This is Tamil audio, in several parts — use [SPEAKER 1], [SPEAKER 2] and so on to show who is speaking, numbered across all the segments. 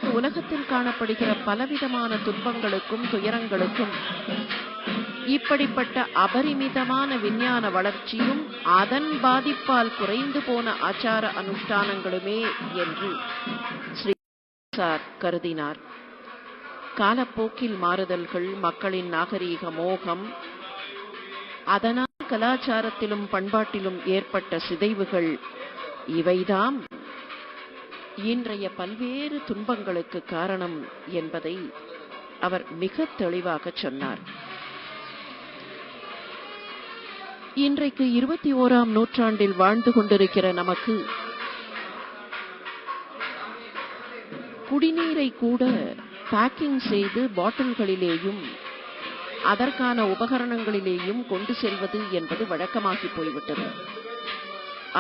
[SPEAKER 1] இன்றைக்கு உலகத்தில் காணப்படுகிற பலவிதமான துன்பங்களுக்கும் துயரங்களுக்கும் இப்படிப்பட்ட அபரிமிதமான விஞ்ஞான வளர்ச்சியும் அதன் பாதிப்பால் குறைந்து போன ஆச்சார அனுஷ்டானங்களுமே என்று ஸ்ரீ சார் கருதினார். காலப்போக்கில் மாறுதல்கள், மக்களின் நாகரீக மோகம், அதனால் கலாச்சாரத்திலும் பண்பாட்டிலும் ஏற்பட்ட சிதைவுகள், இவைதாம் இன்றைய பல்வேறு துன்பங்களுக்கு காரணம் என்பதை அவர் மிக தெளிவாக சொன்னார். இன்றைக்கு 21ஆம் நூற்றாண்டில் வாழ்ந்து கொண்டிருக்கிற நமக்கு குடிநீரை கூட பேக்கிங் செய்து பாட்டில்களிலேயும் அதற்கான உபகரணங்களிலேயும் கொண்டு செல்வது என்பது வழக்கமாகி போய்விட்டது.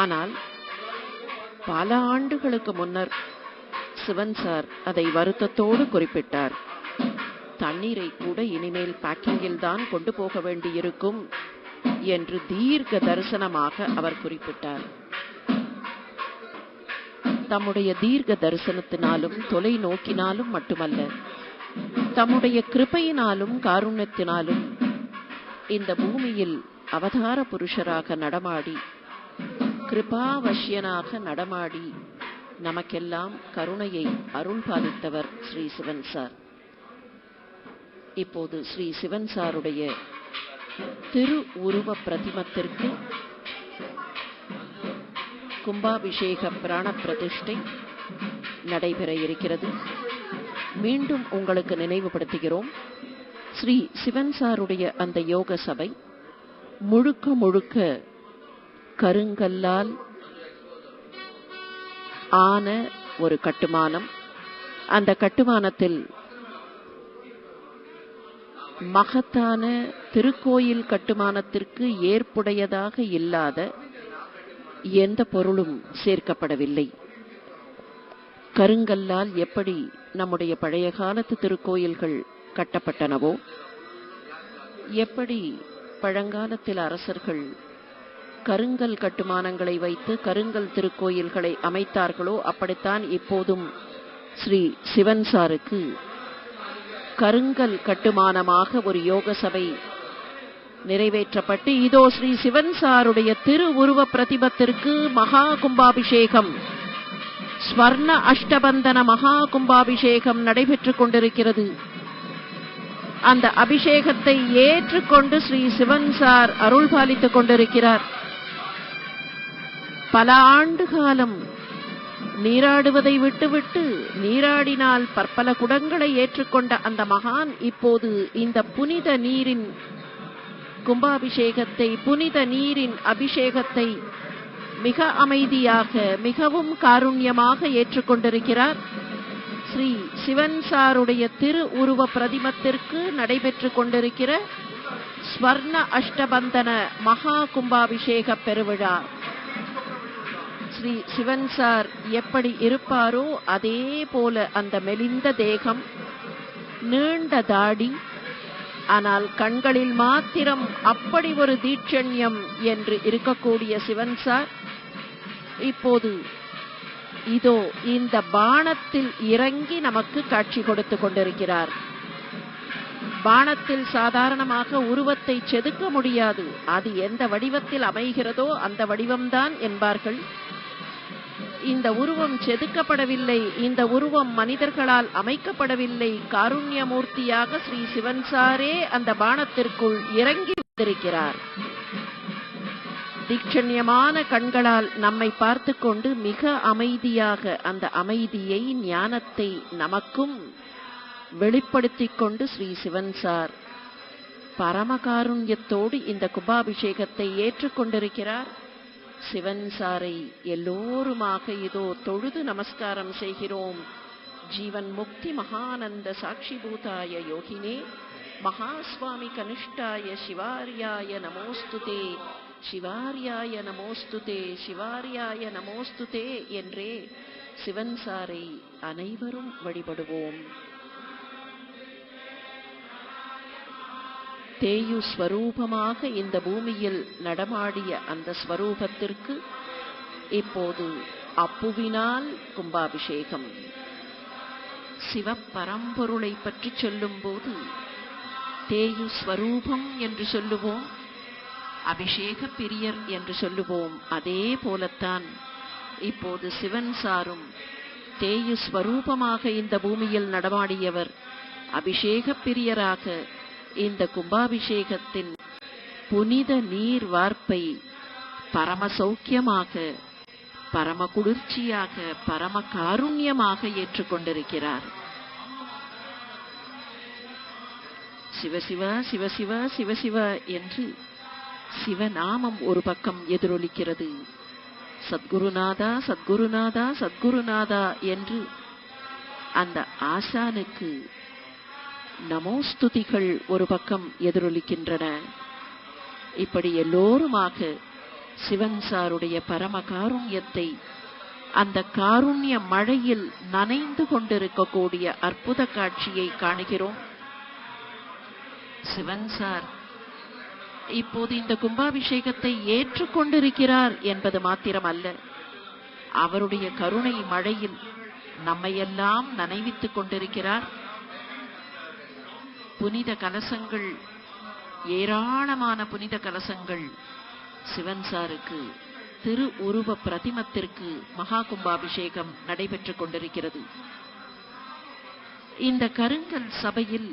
[SPEAKER 1] ஆனால் பல ஆண்டுகளுக்கு முன்னர் சிவன் சார் அதை வருத்தத்தோடு குறிப்பிட்டார். தண்ணீரை கூட இனிமேல் பேக்கிங்கில் தான் கொண்டு போக வேண்டியிருக்கும் என்று தீர்க்க தரிசனமாக அவர் குறிப்பிட்டார். தம்முடைய தீர்க்க தரிசனத்தினாலும் தொலைநோக்கினாலும் மட்டுமல்ல, தம்முடைய கிருபையினாலும் காருண்யத்தினாலும் இந்த பூமியில் அவதார புருஷராக நடமாடி, கிருபாவசியனாக நடமாடி நமக்கெல்லாம் கருணையை அருள் பாலித்தவர் ஸ்ரீ சிவன் சார். இப்போது ஸ்ரீ சிவன் சாருடைய திரு உருவ பிரதிமத்திற்கு கும்பாபிஷேக பிராண பிரதிஷ்டை நடைபெற இருக்கிறது. மீண்டும் உங்களுக்கு நினைவுபடுத்துகிறோம், ஸ்ரீ சிவன் சாருடைய அந்த யோக சபை முழுக்க முழுக்க கருங்கல்லால் ஆன ஒரு கட்டுமானம். அந்த கட்டுமானத்தில் மகத்தான திருக்கோயில் கட்டுமானத்திற்கு ஏற்புடையதாக இல்லாத எந்த பொருளும் சேர்க்கப்படவில்லை. கருங்கல்லால் எப்படி நம்முடைய பழைய காலத்து திருக்கோயில்கள் கட்டப்பட்டனவோ, எப்படி பழங்காலத்தில் அரசர்கள் கருங்கல் கட்டுமானங்களை வைத்து கருங்கல் திருக்கோயில்களை அமைத்தார்களோ, அப்படித்தான் இப்போதும் ஸ்ரீ சிவன் சாருக்கு கருங்கல் கட்டுமானமாக ஒரு யோக சபை நிறைவேற்றப்பட்டு, இதோ ஸ்ரீ சிவன் சாருடைய திரு உருவ பிரதிபத்திற்கு மகா கும்பாபிஷேகம், ஸ்வர்ண அஷ்டபந்தன மகா கும்பாபிஷேகம் நடைபெற்றுக் கொண்டிருக்கிறது. அந்த அபிஷேகத்தை ஏற்றுக்கொண்டு ஸ்ரீ சிவன் சார் அருள் பாலித்துக் கொண்டிருக்கிறார். பல ஆண்டு காலம் நீராடுவதை விட்டுவிட்டு நீராடினால் பற்பல குடங்களை ஏற்றுக்கொண்ட அந்த மகான் இப்போது இந்த புனித நீரின் கும்பாபிஷேகத்தை, புனித நீரின் அபிஷேகத்தை மிக அமைதியாக, மிகவும் காருண்யமாக ஏற்றுக்கொண்டிருக்கிறார். ஸ்ரீ சிவன் சாருடைய திரு உருவ பிரதிமத்திற்கு நடைபெற்றுக் கொண்டிருக்கிற ஸ்வர்ண அஷ்டபந்தன மகா கும்பாபிஷேக பெருவிழா. ஸ்ரீ சிவன் சார் எப்படி இருப்பாரோ அதே போல அந்த மெலிந்த தேகம், நீண்ட தாடி, ஆனால் கண்களில் மாத்திரம் அப்படி ஒரு தீட்சண்யம் என்று இருக்கக்கூடிய சிவன் சார் இப்போது இதோ இந்த பாணத்தில் இறங்கி நமக்கு காட்சி கொடுத்து கொண்டிருக்கிறார். பாணத்தில் சாதாரணமாக உருவத்தை செதுக்க முடியாது, அது எந்த வடிவத்தில் அமைகிறதோ அந்த வடிவம்தான் என்பார்கள். இந்த உருவம் செதுக்கப்படவில்லை, இந்த உருவம் மனிதர்களால் அமைக்கப்படவில்லை. காருண்யமூர்த்தியாக ஸ்ரீ சிவன் சாரே அந்த பாணத்திற்குள் இறங்கி வந்திருக்கிறார். தீட்சண்யமான கண்களால் நம்மை பார்த்து கொண்டு மிக அமைதியாக அந்த அமைதியை, ஞானத்தை நமக்கும் வெளிப்படுத்திக் கொண்டு ஸ்ரீ சிவன் சார் பரமகாருண்யத்தோடு இந்த கும்பாபிஷேகத்தை ஏற்றுக்கொண்டிருக்கிறார். சிவன் சாரை எல்லோருமாக இதோ தொழுது நமஸ்காரம் செய்கிறோம். ஜீவன் முக்தி மகானந்த சாட்சிபூதாய யோகினே மகாஸ்வாமி கனிஷ்டாய சிவார்யாய நமோஸ்துதே, சிவார்யாய நமோஸ்துதே, சிவார்யாய நமோஸ்துதே என்றே சிவன் சாரை அனைவரும் வழிபடுவோம். தேயு ஸ்வரூபமாக இந்த பூமியில் நடமாடிய அந்த ஸ்வரூபத்திற்கு இப்போது அப்புவினால் கும்பாபிஷேகம். சிவப்பரம்பொருளை பற்றி சொல்லும் போது தேயு ஸ்வரூபம் என்று சொல்லுவோம், அபிஷேக பிரியர் என்று சொல்லுவோம். அதே போலத்தான் இப்போது சிவன் சாரும் தேயு ஸ்வரூபமாக இந்த பூமியில் நடமாடியவர் அபிஷேக பிரியராக இந்த கும்பாபிஷேகத்தின் புனித நீர் வார்ப்பை பரம சௌக்கியமாக, பரம குளிர்ச்சியாக, பரம காருண்யமாக ஏற்றுக்கொண்டிருக்கிறார். சிவசிவ சிவசிவ சிவசிவ என்று சிவநாமம் ஒரு பக்கம் எதிரொலிக்கிறது. சத்குருநாதா சத்குருநாதா சத்குருநாதா என்று அந்த ஆசானுக்கு நமோஸ்துதிகள் ஒரு பக்கம் எதிரொலிக்கின்றன. இப்படி எல்லோருமாக சிவன் சாருடைய பரம காருண்யத்தை, அந்த காருண்ய மழையில் நனைந்து கொண்டிருக்கக்கூடிய அற்புத காட்சியை காணுகிறோம். சிவன் சார் இப்போது இந்த கும்பாபிஷேகத்தை ஏற்றுக்கொண்டிருக்கிறார் என்பது மாத்திரமல்ல, அவருடைய கருணை மழையில் நம்மையெல்லாம் நனைவித்துக் கொண்டிருக்கிறார். புனித கலசங்கள், ஏராளமான புனித கலசங்கள் சிவன் சாருக்கு, திரு உருவ பிரதிமத்திற்கு மகா கும்பாபிஷேகம் நடைபெற்றுக் கொண்டிருக்கிறது. இந்த கருங்கல் சபையில்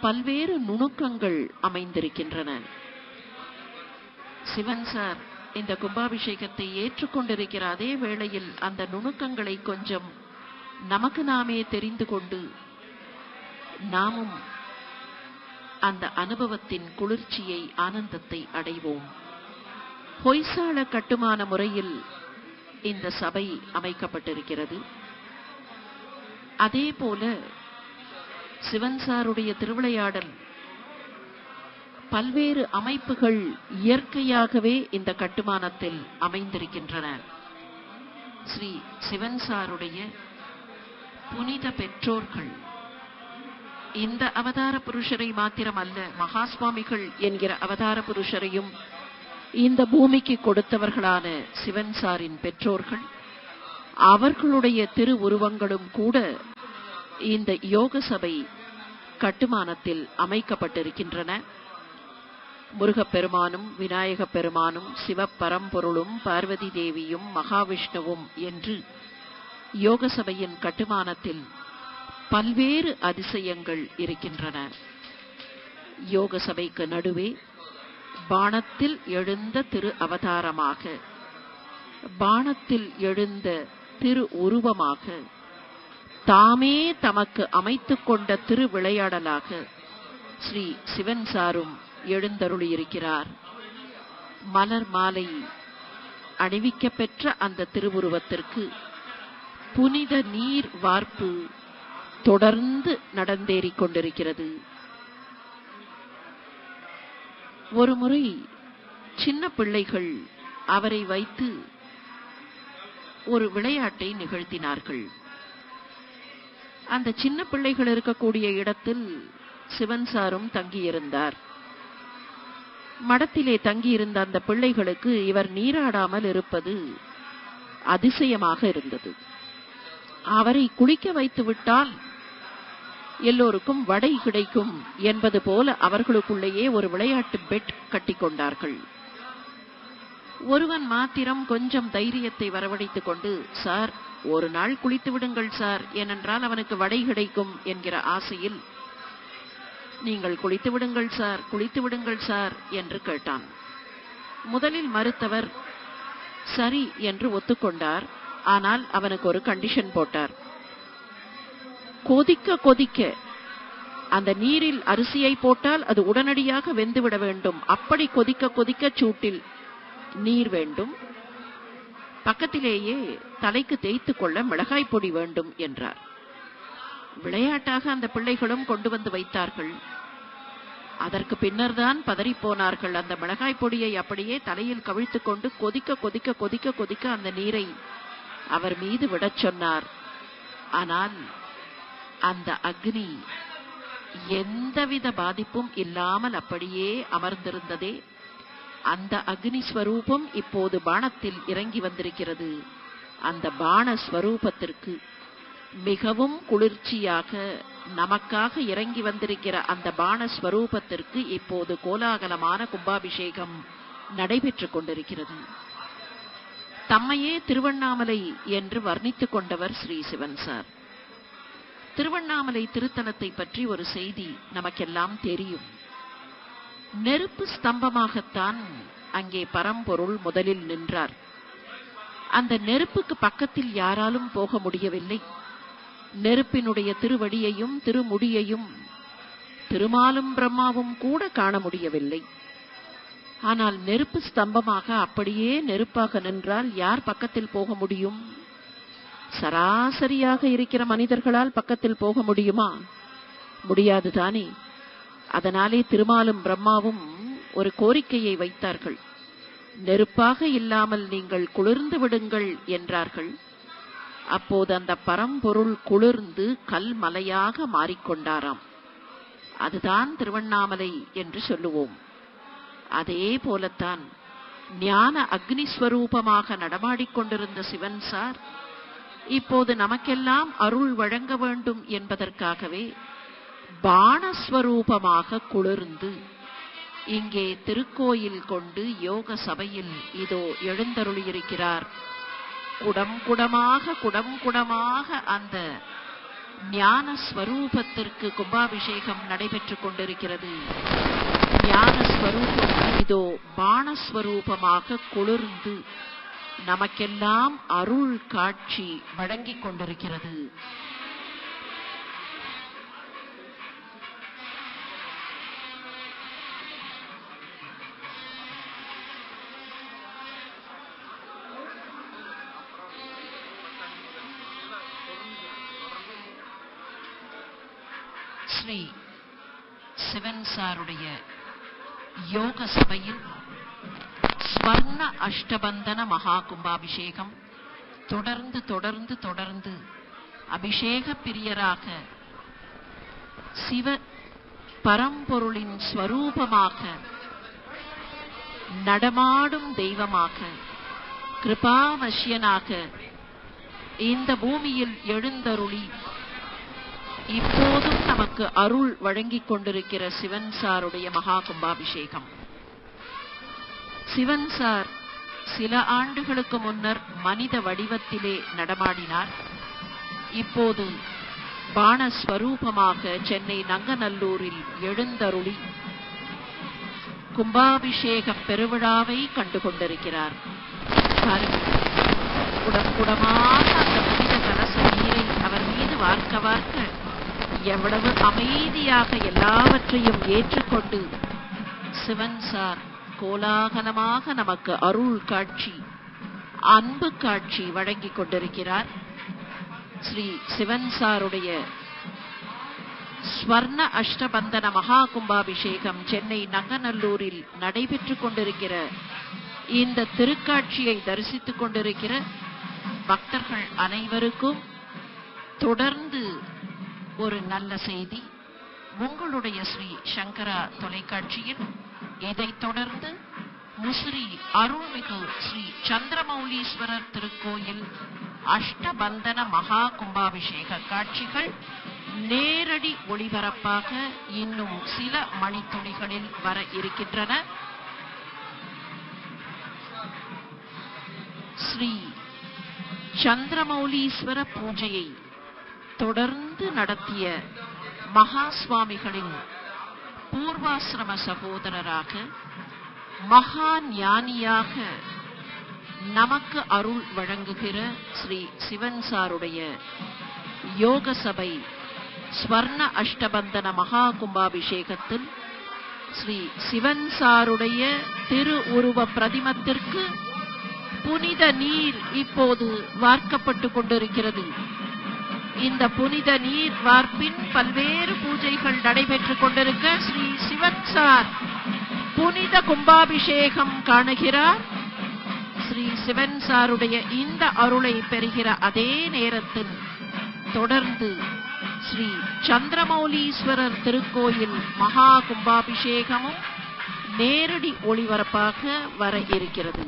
[SPEAKER 1] பல்வேறு நுணுக்கங்கள் அமைந்திருக்கின்றன. சிவன் சார் இந்த கும்பாபிஷேகத்தை ஏற்றுக்கொண்டிருக்கிற அதே வேளையில் அந்த நுணுக்கங்களை கொஞ்சம் நமக்கு நாமே தெரிந்து கொண்டு நாமும் அந்த அனுபவத்தின் குளிர்ச்சியை, ஆனந்தத்தை அடைவோம். ஹொய்சால கட்டுமான முறையில் இந்த சபை அமைக்கப்பட்டிருக்கிறது. அதே போல சிவன் சாருடைய திருவிளையாடல் பல்வேறு அமைப்புகள் இயற்கையாகவே இந்த கட்டுமானத்தில் அமைந்திருக்கின்றன. ஸ்ரீ சிவன் சாருடைய புனித பெற்றோர்கள் இந்த அவதார புருஷரை மாத்திரமல்ல, மகாஸ்வாமிகள் என்கிற அவதார புருஷரையும் இந்த பூமிக்கு கொடுத்தவர்களான சிவன் சாரின் பெற்றோர்கள், அவர்களுடைய திருவுருவங்களும் கூட இந்த யோக சபை கட்டுமானத்தில் அமைக்கப்பட்டிருக்கின்றன. முருகப்பெருமானும் விநாயகப் பெருமானும் சிவப்பரம்பொருளும் பார்வதி தேவியும் மகாவிஷ்ணுவும் என்று யோக சபையின் கட்டுமானத்தில் பல்வேறு அதிசயங்கள் இருக்கின்றன. யோக சபைக்கு நடுவே பாணத்தில் எழுந்த திரு அவதாரமாக, பாணத்தில் எழுந்த திரு உருவமாக, தாமே தமக்கு அமைத்துக் கொண்ட திரு விளையாடலாக ஸ்ரீ சிவன் சாரும் எழுந்தருளியிருக்கிறார். மலர் மாலை அணிவிக்க பெற்ற அந்த திருவுருவத்திற்கு புனித நீர் வார்ப்பு தொடர்ந்து நடந்தேறிக் கொண்டிருக்கிறது. ஒருமுறை சின்ன பிள்ளைகள் அவரை வைத்து ஒரு விளையாட்டை நிகழ்த்தினார்கள். அந்த சின்ன பிள்ளைகள் இருக்கக்கூடிய இடத்தில் சிவன் சாரும் தங்கியிருந்தார். மடத்திலே தங்கியிருந்த அந்த பிள்ளைகளுக்கு இவர் நீராடாமல் இருப்பது அதிசயமாக இருந்தது. அவரை குளிக்க வைத்து விட்டால் எல்லோருக்கும் வடை கிடைக்கும் என்பது போல அவர்களுக்குள்ளேயே ஒரு விளையாட்டு பெட் கட்டிக்கொண்டார்கள். ஒருவன் மாத்திரம் கொஞ்சம் தைரியத்தை வரவழைத்துக் கொண்டு, சார் ஒரு நாள் குளித்து விடுங்கள் சார், ஏனென்றால் அவனுக்கு வடை கிடைக்கும் என்கிற ஆசையில், நீங்கள் குளித்து விடுங்கள் சார், குளித்து விடுங்கள் சார் என்று கேட்டான். முதலில் மறுத்தவர் சரி என்று ஒத்துக்கொண்டார். ஆனால் அவனுக்கு ஒரு கண்டிஷன் போட்டார். கொதிக்க கொதிக்க அந்த நீரில் அரிசியை போட்டால் அது உடனடியாக வெந்துவிட வேண்டும். அப்படி கொதிக்க கொதிக்க சூட்டில் நீர் வேண்டும். பக்கத்திலேயே தலைக்கு தேய்த்து கொள்ள மிளகாய் பொடி வேண்டும் என்றார். விளையாட்டாக அந்த பிள்ளைகளும் கொண்டு வந்து வைத்தார்கள். அதற்கு பின்னர் தான் பதறிப்போனார்கள். அந்த மிளகாய் பொடியை அப்படியே தலையில் கவிழ்த்துக் கொண்டு கொதிக்க கொதிக்க கொதிக்க கொதிக்க அந்த நீரை அவர் மீது விடச் சொன்னார். ஆனால் அந்த அக்னி எந்தவித பாதிப்பும் இல்லாமல் அப்படியே அமர்ந்திருந்ததே. அந்த அக்னி ஸ்வரூபம் இப்போது பாணத்தில் இறங்கி வந்திருக்கிறது. அந்த பாண ஸ்வரூபத்திற்கு மிகவும் குளிர்ச்சியாக நமக்காக இறங்கி வந்திருக்கிற அந்த பானஸ்வரூபத்திற்கு இப்போது கோலாகலமான கும்பாபிஷேகம் நடைபெற்றுக் கொண்டிருக்கிறது. தம்மையே திருவண்ணாமலை என்று வர்ணித்துக் கொண்டவர் ஸ்ரீ சிவன் சார். திருவண்ணாமலை திருத்தலத்தை பற்றி ஒரு செய்தி நமக்கெல்லாம் தெரியும். நெருப்பு ஸ்தம்பமாகத்தான் அங்கே பரம்பொருள் முதலில் நின்றார். அந்த நெருப்புக்கு பக்கத்தில் யாராலும் போக முடியவில்லை. நெருப்பினுடைய திருவடியையும் திருமுடியையும் திருமாலும் பிரம்மாவும் கூட காண முடியவில்லை. ஆனால் நெருப்பு ஸ்தம்பமாக அப்படியே நெருப்பாக நின்றால் யார் பக்கத்தில் போக முடியும்? சராசரியாக இருக்கிற மனிதர்களால் பக்கத்தில் போக முடியுமா? முடியாது தானே. அதனாலே திருமாலும் பிரம்மாவும் ஒரு கோரிக்கையை வைத்தார்கள். நெருப்பாக இல்லாமல் நீங்கள் குளிர்ந்து விடுங்கள் என்றார்கள். அப்போது அந்த பரம்பொருள் குளிர்ந்து கல்மலையாக மாறிக்கொண்டாராம். அதுதான் திருவண்ணாமலை என்று சொல்லுவோம். அதே போலத்தான் ஞான அக்னிஸ்வரூபமாக நடமாடிக்கொண்டிருந்த சிவன் சார் இப்போது நமக்கெல்லாம் அருள் வழங்க வேண்டும் என்பதற்காகவே பானஸ்வரூபமாக குளிர்ந்து இங்கே திருக்கோயில் கொண்டு யோக சபையில் இதோ எழுந்தருளியிருக்கிறார். குடம் குடமாக அந்த ஞான ஸ்வரூபத்திற்கு கும்பாபிஷேகம் நடைபெற்றுக் கொண்டிருக்கிறது. ஞான ஸ்வரூபம் இதோ பானஸ்வரூபமாக குளிர்ந்து நமக்கெல்லாம் அருள் காட்சி வழங்கிக் கொண்டிருக்கிறது. ஸ்ரீ சிவன் சாருடைய யோக சபையில் ஸ்வர்ண அஷ்டபந்தன மகா கும்பாபிஷேகம் தொடர்ந்து அபிஷேக பிரியராக சிவ பரம்பொருளின் ஸ்வரூபமாக நடமாடும் தெய்வமாக கிருபாவசியனாக இந்த பூமியில் எழுந்தருளி இப்போதும் நமக்கு அருள் வழங்கிக் கொண்டிருக்கிற சிவன் சாருடைய மகா கும்பாபிஷேகம். சிவன் சார் சில ஆண்டுகளுக்கு முன்னர் மனித வடிவத்திலே நடமாடினார். இப்போது பானஸ்வரூபமாக சென்னை நங்கநல்லூரில் எழுந்தருளி கும்பாபிஷேக பெருவிழாவை கண்டு கொண்டிருக்கிறார். குடமாக அந்த புனித கலச நீரை அவர் மீது வார்க்க எவ்வளவு அமைதியாக எல்லாவற்றையும் ஏற்றுக்கொண்டு சிவன் சார் கோலாகலமாக நமக்கு அருள் காட்சி, அன்பு காட்சி வழங்கிக் கொண்டிருக்கிறார். ஸ்ரீ சிவன் சாருடைய ஸ்வர்ண அஷ்டபந்தன மகா கும்பாபிஷேகம் சென்னை நங்கநல்லூரில் நடைபெற்றுக் கொண்டிருக்கிற இந்த திருக்காட்சியை தரிசித்துக் கொண்டிருக்கிற பக்தர்கள் அனைவருக்கும் தொடர்ந்து ஒரு நல்ல செய்தி. உங்களுடைய ஸ்ரீ சங்கரா தொலைக்காட்சியில் இதைத் தொடர்ந்து முசிறி அருள்மிகு ஸ்ரீ சந்திரமௌலீஸ்வரர் திருக்கோயில் அஷ்டபந்தன மகா கும்பாபிஷேக காட்சிகள் நேரடி ஒளிபரப்பாக இன்னும் சில மணித்துளிகளில் வர இருக்கின்றன. ஸ்ரீ சந்திரமௌலீஸ்வர பூஜையை தொடர்ந்து நடத்திய மகா சுவாமிகளின் பூர்வாசிரம சகோதரராக மகா ஞானியாக நமக்கு அருள் வழங்குகிற ஸ்ரீ சிவன் சாருடைய யோக சபை ஸ்வர்ண அஷ்டபந்தன மகா கும்பாபிஷேகத்தில் ஸ்ரீ சிவன் சாருடைய திரு உருவ பிரதிமத்திற்கு புனித நீர் இப்போது வார்க்கப்பட்டு கொண்டிருக்கிறது. இந்த புனித நீர் வார்ப்பின் பல்வேறு பூஜைகள் நடைபெற்றுக் கொண்டிருக்க ஸ்ரீ சிவன் சார் புனித கும்பாபிஷேகம் காணுகிறார். ஸ்ரீ சிவன் சாருடைய இந்த அருளை பெறுகிற அதே நேரத்தில் தொடர்ந்து ஸ்ரீ சந்திரமௌலீஸ்வரர் திருக்கோயில் மகா கும்பாபிஷேகமும் நேரடி ஒளிபரப்பாக வர இருக்கிறது.